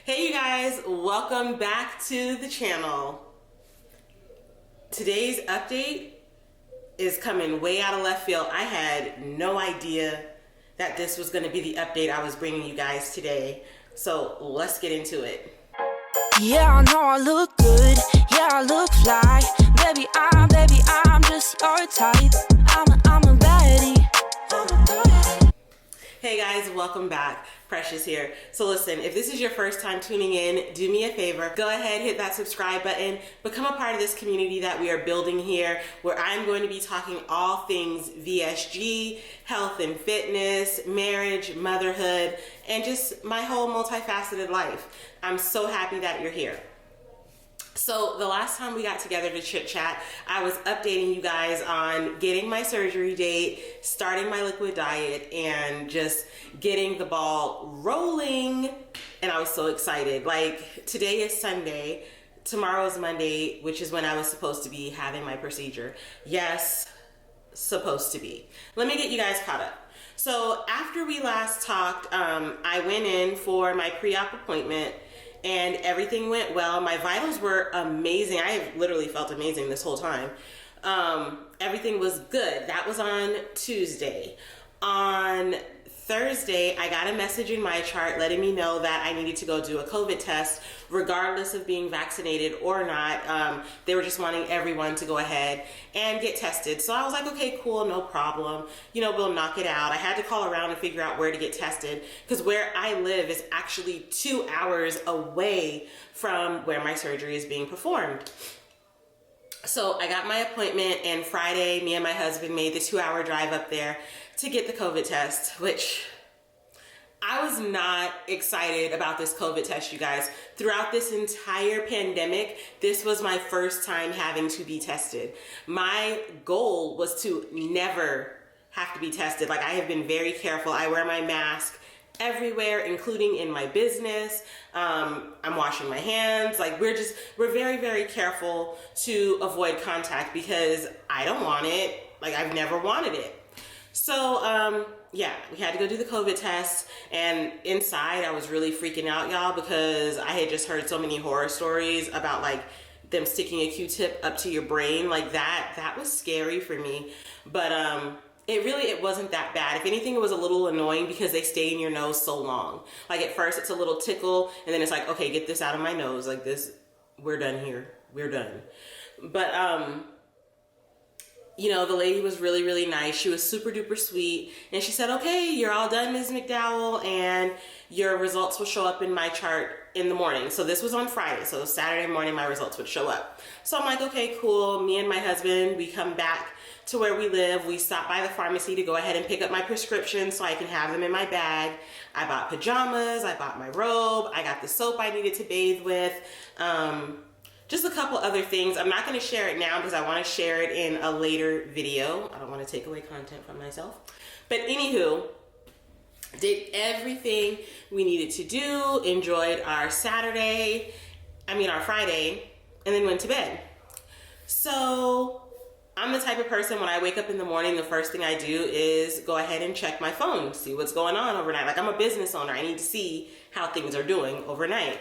Hey you guys, welcome back to the channel. Today's update is coming way out of left field. I had no idea that this was going to be the update I was bringing you guys today. So let's get into it. Yeah, I know I look good. Yeah, I look fly. Baby, I'm just your type. I'm a baddie. Hey guys, welcome back. Precious here. So listen, if this is your first time tuning in, do me a favor. Go ahead, hit that subscribe button. Become a part of this community that we are building here, where I'm going to be talking all things VSG, health and fitness, marriage, motherhood, and just my whole multifaceted life. I'm so happy that you're here. So the last time we got together to chit chat, I was updating you guys on getting my surgery date, starting my liquid diet, and just getting the ball rolling. And I was so excited. Like, today is Sunday, tomorrow is Monday, which is when I was supposed to be having my procedure. Yes, supposed to be. Let me get you guys caught up. So after we last talked, I went in for my pre-op appointment. And everything went well. My vitals were amazing. I have literally felt amazing this whole time. Everything was good. That was on Tuesday. On Thursday, I got a message in my chart letting me know that I needed to go do a COVID test, regardless of being vaccinated or not. They were just wanting everyone to go ahead and get tested. So I was like, okay, cool, no problem. You know, we'll knock it out. I had to call around and figure out where to get tested because where I live is actually 2 hours away from where my surgery is being performed. So I got my appointment, and Friday, me and my husband made the 2-hour drive up there to get the COVID test, which I was not excited about this COVID test, you guys. Throughout this entire pandemic, this was my first time having to be tested. My goal was to never have to be tested. Like, I have been very careful. I wear my mask everywhere, including in my business. I'm washing my hands. Like, we're very, very careful to avoid contact because I don't want it. Like, I've never wanted it. So, yeah, we had to go do the COVID test, and inside I was really freaking out, y'all, because I had just heard so many horror stories about like them sticking a Q-tip up to your brain. Like that was scary for me. But, it wasn't that bad. If anything, it was a little annoying because they stay in your nose so long. Like, at first it's a little tickle, and then it's like, okay, get this out of my nose. Like, this, we're done here. We're done. But, you know, the lady was really, really nice. She was super duper sweet. And she said, okay, you're all done, Ms. McDowell, and your results will show up in my chart in the morning. So this was on Friday. So Saturday morning, my results would show up. So I'm like, okay, cool. Me and my husband, we come back to where we live. We stop by the pharmacy to go ahead and pick up my prescriptions so I can have them in my bag. I bought pajamas. I bought my robe. I got the soap I needed to bathe with. Just a couple other things. I'm not going to share it now because I want to share it in a later video. I don't want to take away content from myself. But anywho, did everything we needed to do, enjoyed our Friday, and then went to bed. So I'm the type of person, when I wake up in the morning, the first thing I do is go ahead and check my phone, see what's going on overnight. Like, I'm a business owner. I need to see how things are doing overnight.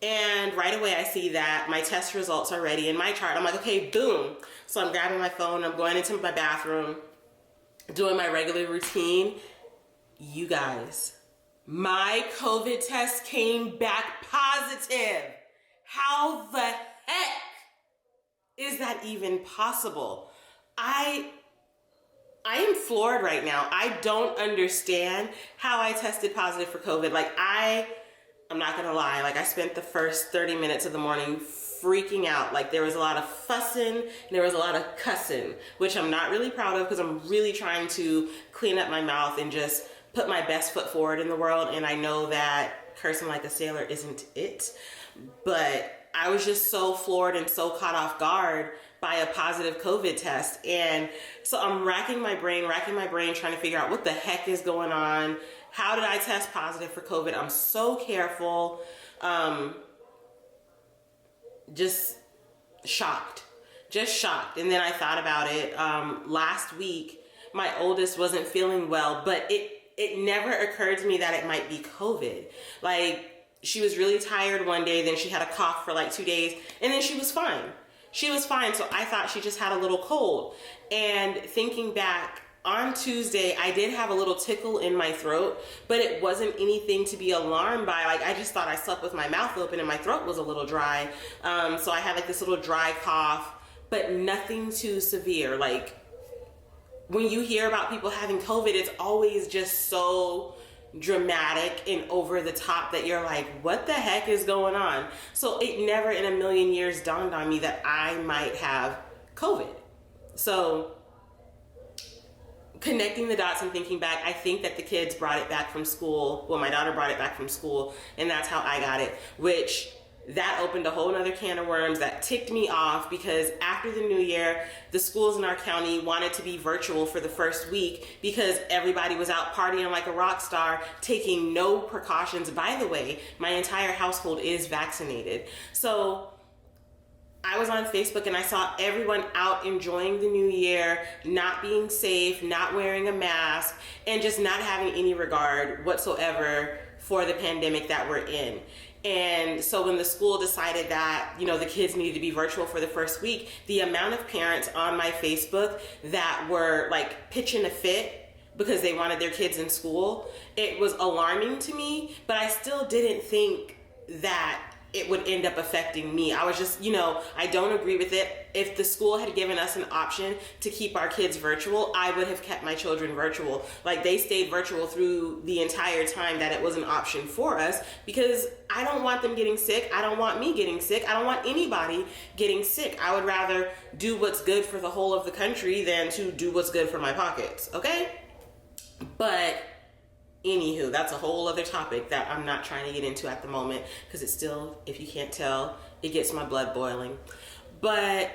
And right away I see that my test results are ready in my chart. I'm like, okay, boom. So I'm grabbing my phone, I'm going into my bathroom, doing my regular routine. You guys, my COVID test came back positive. How the heck is that even possible? I am floored right now. I don't understand how I tested positive for COVID. Like, I'm not gonna lie, like, I spent the first 30 minutes of the morning freaking out. Like, there was a lot of fussing and there was a lot of cussing, which I'm not really proud of because I'm really trying to clean up my mouth and just put my best foot forward in the world. And I know that cursing like a sailor isn't it, but I was just so floored and so caught off guard by a positive COVID test. And so I'm racking my brain, trying to figure out what the heck is going on. How did I test positive for COVID? I'm so careful. Just shocked. And then I thought about it. Last week, my oldest wasn't feeling well, but it never occurred to me that it might be COVID. Like, she was really tired one day, then she had a cough for like 2 days, and then she was fine. She was fine, so I thought she just had a little cold. And thinking back, on Tuesday, I did have a little tickle in my throat, but it wasn't anything to be alarmed by. Like, I just thought I slept with my mouth open and my throat was a little dry. So I had like this little dry cough, but nothing too severe. Like, when you hear about people having COVID, it's always just so dramatic and over the top that you're like, what the heck is going on? So it never in a million years dawned on me that I might have COVID. So connecting the dots and thinking back, I think that the kids brought it back from school. Well, my daughter brought it back from school, and that's how I got it, which that opened a whole nother can of worms that ticked me off, because after the new year, the schools in our county wanted to be virtual for the first week because everybody was out partying like a rock star, taking no precautions. By the way, my entire household is vaccinated. So I was on Facebook and I saw everyone out enjoying the new year, not being safe, not wearing a mask, and just not having any regard whatsoever for the pandemic that we're in. And so when the school decided that, you know, the kids needed to be virtual for the first week, the amount of parents on my Facebook that were like pitching a fit because they wanted their kids in school, it was alarming to me, but I still didn't think that it would end up affecting me. I was just, you know, I don't agree with it. If the school had given us an option to keep our kids virtual, I would have kept my children virtual. Like, they stayed virtual through the entire time that it was an option for us, because I don't want them getting sick. I don't want me getting sick. I don't want anybody getting sick. I would rather do what's good for the whole of the country than to do what's good for my pockets, okay? But anywho, that's a whole other topic that I'm not trying to get into at the moment, because it's still, if you can't tell, it gets my blood boiling. But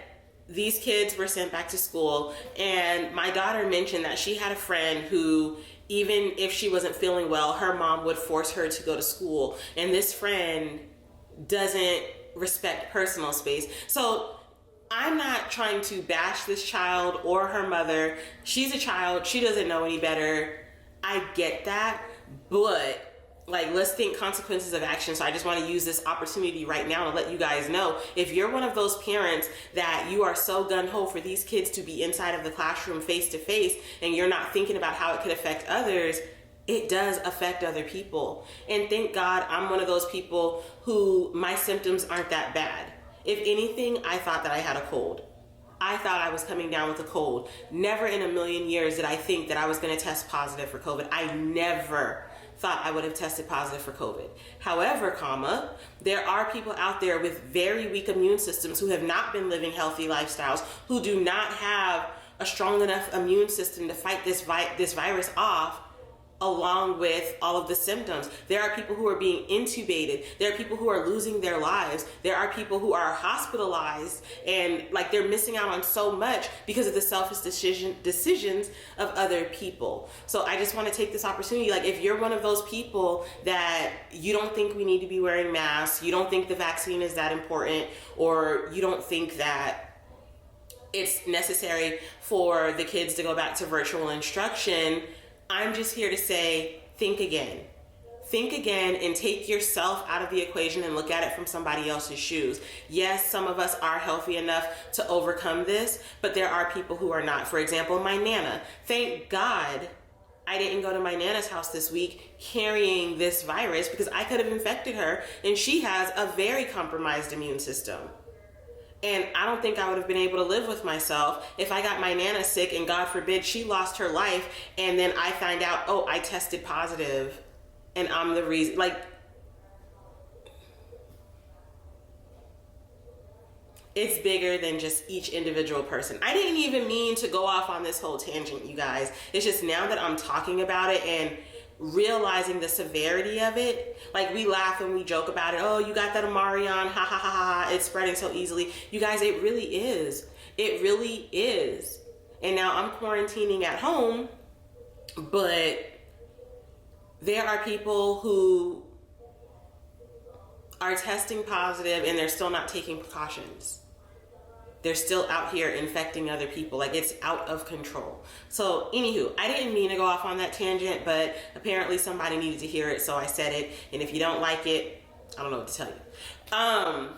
these kids were sent back to school, and my daughter mentioned that she had a friend who, even if she wasn't feeling well, her mom would force her to go to school, and this friend doesn't respect personal space. So I'm not trying to bash this child or her mother. She's a child. She doesn't know any better. I get that, but like, let's think consequences of action. So I just want to use this opportunity right now to let you guys know, if you're one of those parents that you are so gung-ho for these kids to be inside of the classroom face to face, and you're not thinking about how it could affect others, it does affect other people. And thank God I'm one of those people who, my symptoms aren't that bad. If anything, I thought that I had a cold. I thought I was coming down with a cold. Never in a million years did I think that I was going to test positive for COVID. I never thought I would have tested positive for COVID. However, there are people out there with very weak immune systems who have not been living healthy lifestyles, who do not have a strong enough immune system to fight this virus off, along with all of the symptoms. There are people who are being intubated. There are people who are losing their lives. There are people who are hospitalized, and like, they're missing out on so much because of the selfish decisions of other people. So I just want to take this opportunity. Like, if you're one of those people that you don't think we need to be wearing masks, you don't think the vaccine is that important, or you don't think that it's necessary for the kids to go back to virtual instruction, I'm just here to say, think again. Think again and take yourself out of the equation and look at it from somebody else's shoes. Yes, some of us are healthy enough to overcome this, but there are people who are not. For example, my Nana. Thank God I didn't go to my Nana's house this week carrying this virus, because I could have infected her, and she has a very compromised immune system. And I don't think I would have been able to live with myself if I got my Nana sick and God forbid she lost her life, and then I find out, oh, I tested positive and I'm the reason. Like, it's bigger than just each individual person. I didn't even mean to go off on this whole tangent, you guys. It's just now that I'm talking about it and realizing the severity of it, like, we laugh and we joke about it. Oh, you got that Omarion, ha ha ha ha, it's spreading so easily. You guys, it really is. It really is. And now I'm quarantining at home, but there are people who are testing positive and they're still not taking precautions. They're still out here infecting other people. Like, it's out of control. So anywho, I didn't mean to go off on that tangent, but apparently somebody needed to hear it, so I said it. And if you don't like it, I don't know what to tell you.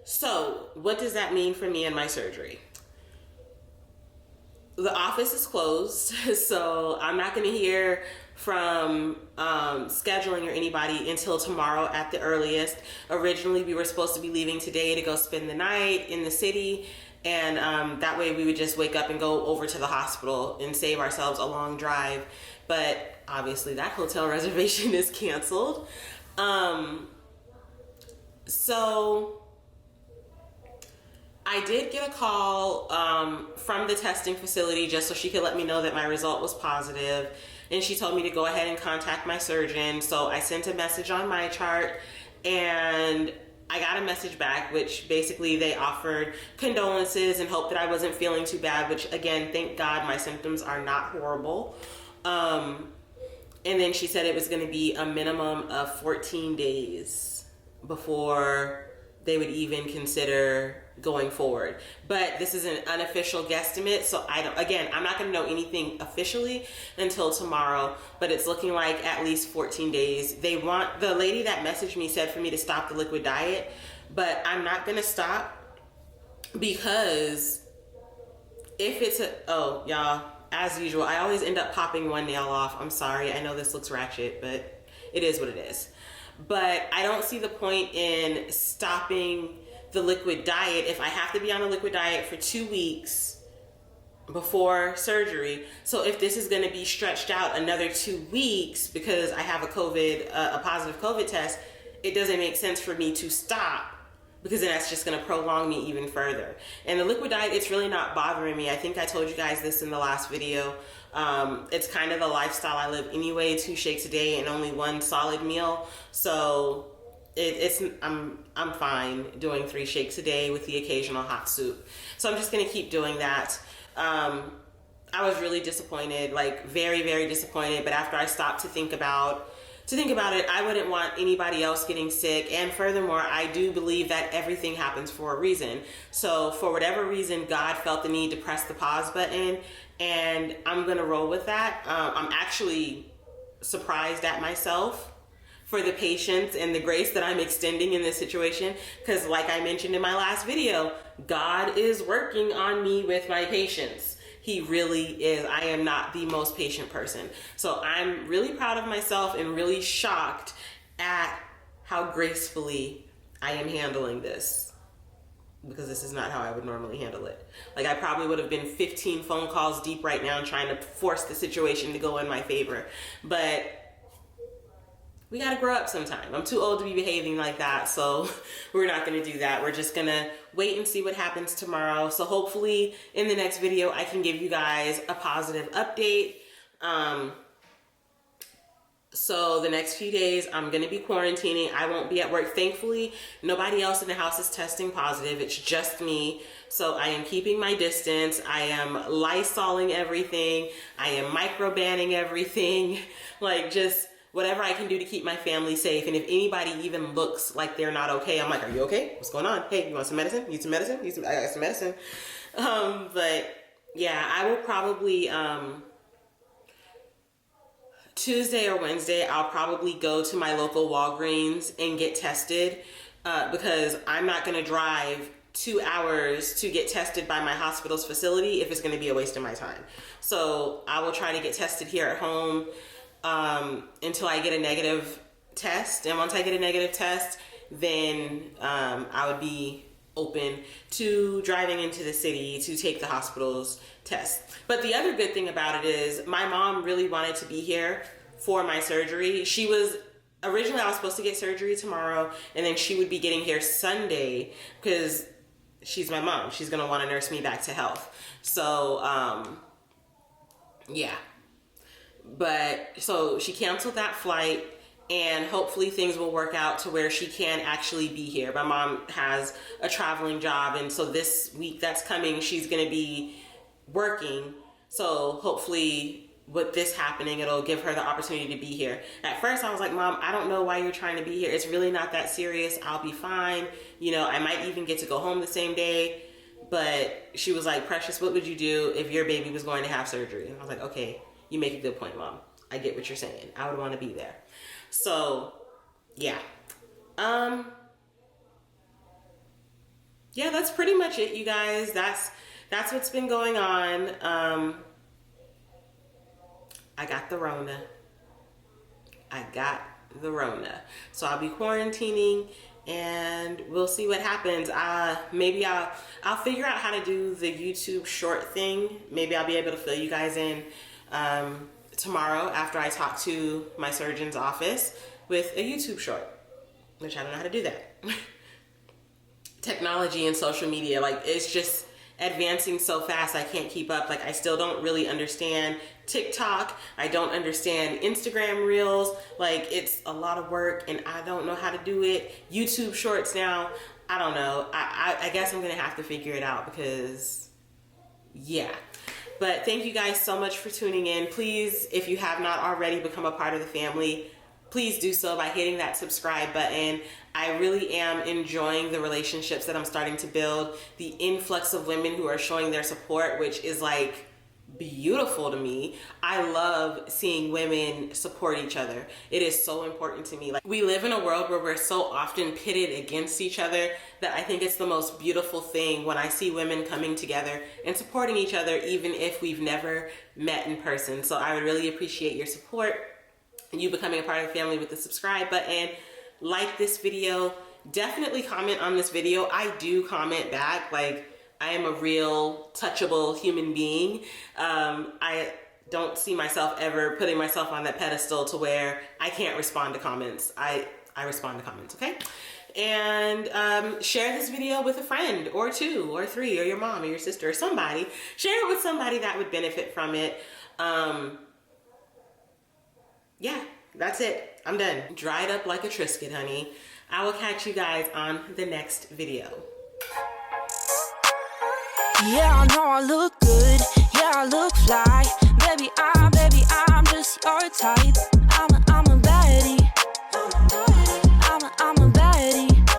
So what does that mean for me and my surgery? The office is closed, so I'm not going to hear from scheduling or anybody until tomorrow at the earliest. Originally, we were supposed to be leaving today to go spend the night in the city, and that way we would just wake up and go over to the hospital and save ourselves a long drive. But obviously that hotel reservation is canceled. So I did get a call from the testing facility just so she could let me know that my result was positive, and she told me to go ahead and contact my surgeon. So I sent a message on my chart, and I got a message back, which basically they offered condolences and hope that I wasn't feeling too bad, which again, thank God my symptoms are not horrible. And then she said it was going to be a minimum of 14 days before they would even consider going forward. But this is an unofficial guesstimate, so I'm not going to know anything officially until tomorrow, but it's looking like at least 14 days. The lady that messaged me said for me to stop the liquid diet, but I'm not going to stop, because if it's y'all, as usual, I always end up popping one nail off. I'm sorry, I know this looks ratchet, but it is what it is. But I don't see the point in stopping the liquid diet if I have to be on a liquid diet for 2 weeks before surgery. So if this is going to be stretched out another 2 weeks because I have a positive COVID test, it doesn't make sense for me to stop, because then that's just going to prolong me even further. And the liquid diet, it's really not bothering me. I think I told you guys this in the last video. It's kind of the lifestyle I live anyway, 2 shakes a day and only 1 solid meal. So I'm fine doing 3 shakes a day with the occasional hot soup. So I'm just going to keep doing that. I was really disappointed, like very, very disappointed. But after I stopped to think about it, I wouldn't want anybody else getting sick. And furthermore, I do believe that everything happens for a reason. So for whatever reason, God felt the need to press the pause button, and I'm going to roll with that. I'm actually surprised at myself for the patience and the grace that I'm extending in this situation. Because like I mentioned in my last video, God is working on me with my patience. He really is. I am not the most patient person. So I'm really proud of myself and really shocked at how gracefully I am handling this, because this is not how I would normally handle it. Like, I probably would have been 15 phone calls deep right now trying to force the situation to go in my favor. But we got to grow up sometime. I'm too old to be behaving like that, so we're not going to do that. We're just going to wait and see what happens tomorrow. So hopefully in the next video, I can give you guys a positive update. So the next few days, I'm going to be quarantining. I won't be at work. Thankfully, nobody else in the house is testing positive. It's just me. So I am keeping my distance. I am Lysoling everything. I am microbanning everything. Like, just whatever I can do to keep my family safe. And if anybody even looks like they're not okay, I'm like, are you okay? What's going on? Hey, you want some medicine? Need some medicine? I got some medicine. But yeah, I will probably, Tuesday or Wednesday, I'll probably go to my local Walgreens and get tested, because I'm not going to drive 2 hours to get tested by my hospital's facility if it's going to be a waste of my time. So I will try to get tested here at home until I get a negative test. And once I get a negative test, then I would be open to driving into the city to take the hospital's test. But the other good thing about it is my mom really wanted to be here for my surgery. Originally I was supposed to get surgery tomorrow, and then she would be getting here Sunday, because she's my mom. She's going to want to nurse me back to health. So, yeah. But so she canceled that flight, and hopefully things will work out to where she can actually be here. My mom has a traveling job, and so this week that's coming, she's going to be working. So hopefully with this happening, it'll give her the opportunity to be here. At first I was like, Mom, I don't know why you're trying to be here. It's really not that serious. I'll be fine. You know, I might even get to go home the same day. But she was like, Precious, what would you do if your baby was going to have surgery? And I was like, okay, you make a good point, Mom. I get what you're saying. I would want to be there. So, yeah. Yeah, that's pretty much it, you guys. That's what's been going on. I got the Rona. So I'll be quarantining and we'll see what happens. Maybe I'll figure out how to do the YouTube short thing. Maybe I'll be able to fill you guys in tomorrow after I talk to my surgeon's office with a YouTube short, which I don't know how to do that. Technology and social media, like, it's just advancing so fast, I can't keep up. Like, I still don't really understand TikTok. I don't understand Instagram Reels. Like, it's a lot of work and I don't know how to do it. YouTube Shorts now, I don't know. I guess I'm gonna have to figure it out because, yeah. But thank you guys so much for tuning in. Please, if you have not already become a part of the family, please do so by hitting that subscribe button. I really am enjoying the relationships that I'm starting to build, the influx of women who are showing their support, which is like beautiful to me. I love seeing women support each other. It is so important to me. Like, we live in a world where we're so often pitted against each other that I think it's the most beautiful thing when I see women coming together and supporting each other, even if we've never met in person. So I would really appreciate your support and you becoming a part of the family with the subscribe button. Like this video, definitely comment on this video. I do comment back. Like, I am a real touchable human being. I don't see myself ever putting myself on that pedestal to where I can't respond to comments. I respond to comments, okay? And share this video with a friend or two or three or your mom or your sister or somebody. Share it with somebody that would benefit from it. Yeah, that's it. I'm done. Dried up like a Triscuit, honey. I will catch you guys on the next video. Yeah, I know I look good. Yeah, I look fly. Baby, I'm just your type.